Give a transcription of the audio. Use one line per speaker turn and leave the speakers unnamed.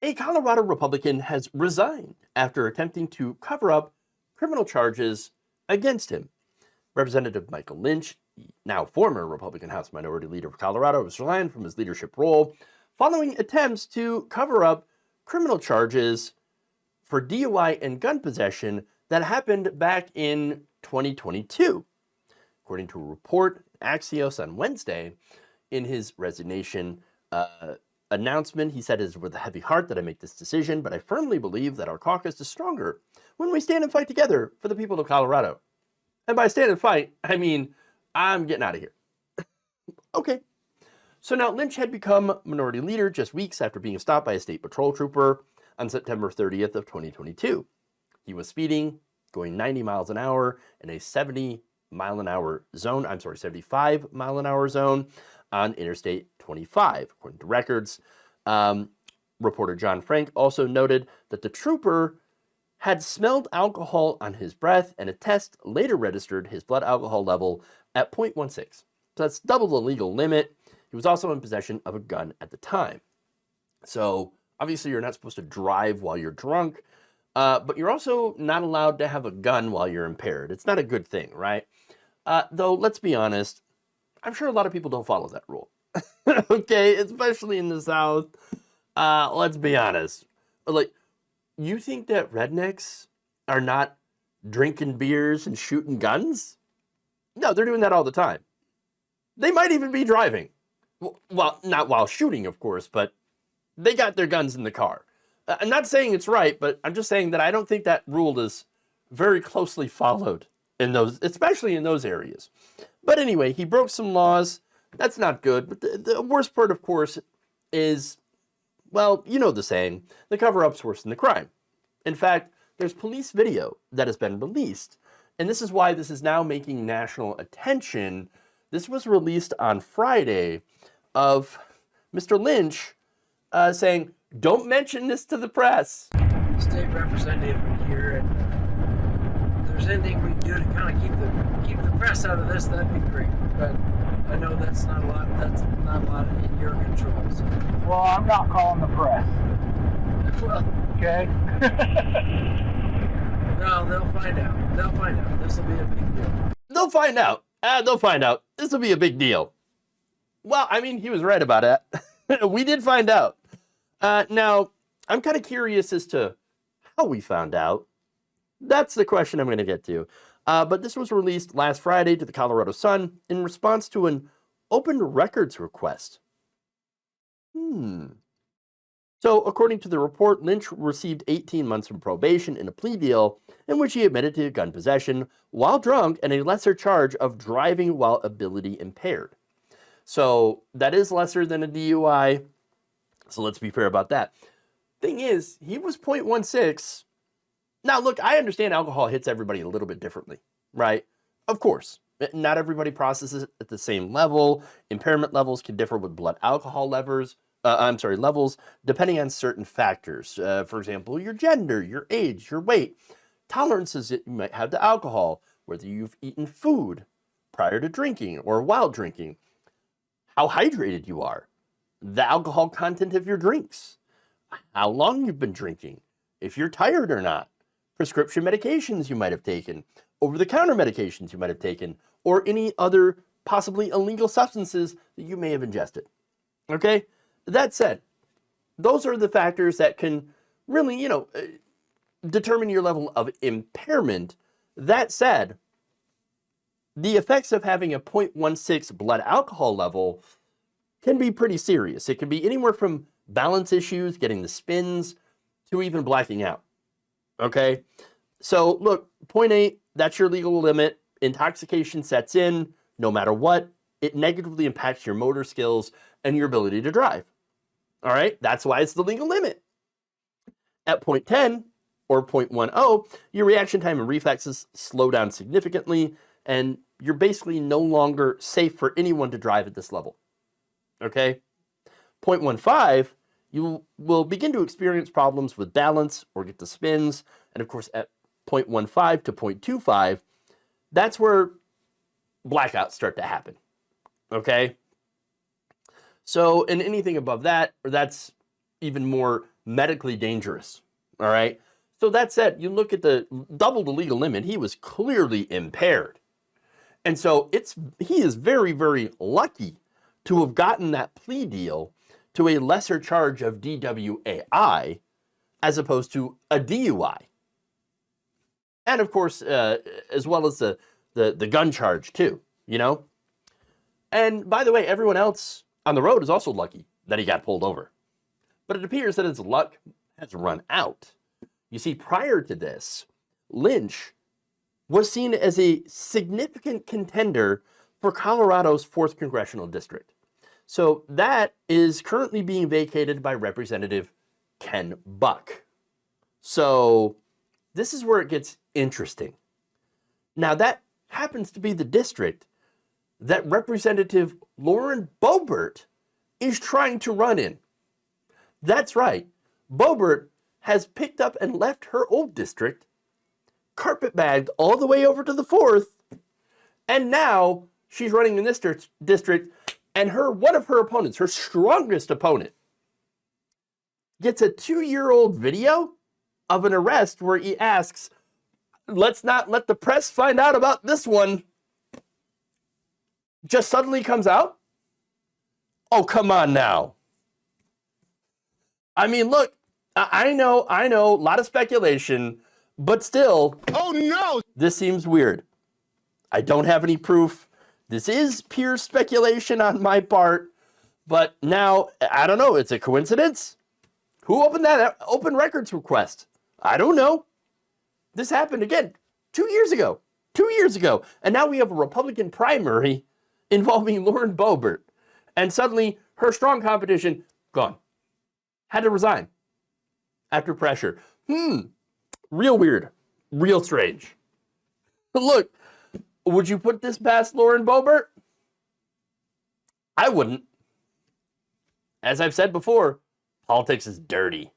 A Colorado Republican has resigned after attempting to cover up criminal charges against him. Representative Michael Lynch, the now former Republican House Minority Leader of Colorado, has resigned from his leadership role following attempts to cover up criminal charges for DUI and gun possession that happened back in 2022. According to a report, Axios on Wednesday, in his resignation announcement, he said, "It is with a heavy heart that I make this decision, but I firmly believe that our caucus is stronger when we stand and fight together for the people of Colorado." And by stand and fight, I mean, I'm getting out of here. Okay. So now Lynch had become minority leader just weeks after being stopped by a state patrol trooper on September 30th of 2022. He was speeding, going 90 miles an hour in a 75-mile-an-hour zone on Interstate 25, according to records. Reporter John Frank also noted that the trooper had smelled alcohol on his breath, and a test later registered his blood alcohol level at 0.16. So that's double the legal limit. He was also in possession of a gun at the time. So obviously you're not supposed to drive while you're drunk, but you're also not allowed to have a gun while you're impaired. It's not a good thing, right? Though, let's be honest, I'm sure a lot of people don't follow that rule. Okay, especially in the South. Let's be honest. Like, you think that rednecks are not drinking beers and shooting guns? No, they're doing that all the time. They might even be driving. Well, not while shooting, of course, but they got their guns in the car. I'm not saying it's right, but I'm just saying that I don't think that rule is very closely followed in those, especially in those areas. But anyway, he broke some laws. That's not good. But the worst part, of course, is, well, you know the saying, the cover-up's worse than the crime. In fact, there's police video that has been released, and this is why this is now making national attention. This was released on Friday of Mr. Lynch saying, "Don't mention this to the press."
State representative here, and if there's anything we can do to kind of keep the press out of this, that'd be great. But I know that's not a lot. That's not a lot in your control. So.
Well, I'm not calling the press.
Well,
okay.
No, they'll find out. They'll find out. This will be a big deal.
They'll find out. They'll find out. This will be a big deal. Well, I mean, he was right about it. We did find out. Now, I'm kind of curious as to how we found out. That's the question I'm going to get to. But this was released last Friday to the Colorado Sun in response to an open records request. So, according to the report, Lynch received 18 months from probation in a plea deal in which he admitted to gun possession while drunk and a lesser charge of driving while ability impaired. So, that is lesser than a DUI. So, let's be fair about that. Thing is, he was 0.16. Now, look, I understand alcohol hits everybody a little bit differently, right? Of course, not everybody processes it at the same level. Impairment levels can differ with blood alcohol levels, depending on certain factors. For example, your gender, your age, your weight, tolerances that you might have to alcohol, whether you've eaten food prior to drinking or while drinking, how hydrated you are, the alcohol content of your drinks, how long you've been drinking, if you're tired or not, prescription medications you might have taken, over-the-counter medications you might have taken, or any other possibly illegal substances that you may have ingested. Okay? That said, those are the factors that can really, determine your level of impairment. That said, the effects of having a 0.16 blood alcohol level can be pretty serious. It can be anywhere from balance issues, getting the spins, to even blacking out. Okay? So, look, 0.8, that's your legal limit. Intoxication sets in no matter what. It negatively impacts your motor skills and your ability to drive. All right? That's why it's the legal limit. At 0.10 or 0.10, your reaction time and reflexes slow down significantly, and you're basically no longer safe for anyone to drive at this level. Okay? 0.15, you will begin to experience problems with balance or get the spins. And of course, at 0.15 to 0.25, that's where blackouts start to happen. Okay? So, and anything above that, or that's even more medically dangerous. All right. So that said, you look at the double the legal limit, he was clearly impaired. And so he is very, very lucky to have gotten that plea deal to a lesser charge of DWAI as opposed to a DUI. And of course, as well as the gun charge too, you know? And by the way, everyone else on the road is also lucky that he got pulled over. But it appears that his luck has run out. You see, prior to this, Lynch was seen as a significant contender for Colorado's 4th Congressional District. So that is currently being vacated by Representative Ken Buck. So this is where it gets interesting. Now that happens to be the district that Representative Lauren Boebert is trying to run in. That's right. Boebert has picked up and left her old district, carpetbagged all the way over to the 4th, and now she's running in this district, and one of her opponents, her strongest opponent, gets a 2-year-old video of an arrest where he asks, let's not let the press find out about this one, just suddenly comes out? Oh, come on now. I mean, look, I know, a lot of speculation, but still, oh no, this seems weird. I don't have any proof. This is pure speculation on my part, but now, I don't know, it's a coincidence? Who opened that open records request? I don't know. This happened again 2 years ago. 2 years ago. And now we have a Republican primary involving Lauren Boebert. And suddenly, her strong competition, gone. Had to resign after pressure. Real weird. Real strange. But look, would you put this past Lauren Boebert? I wouldn't. As I've said before, politics is dirty.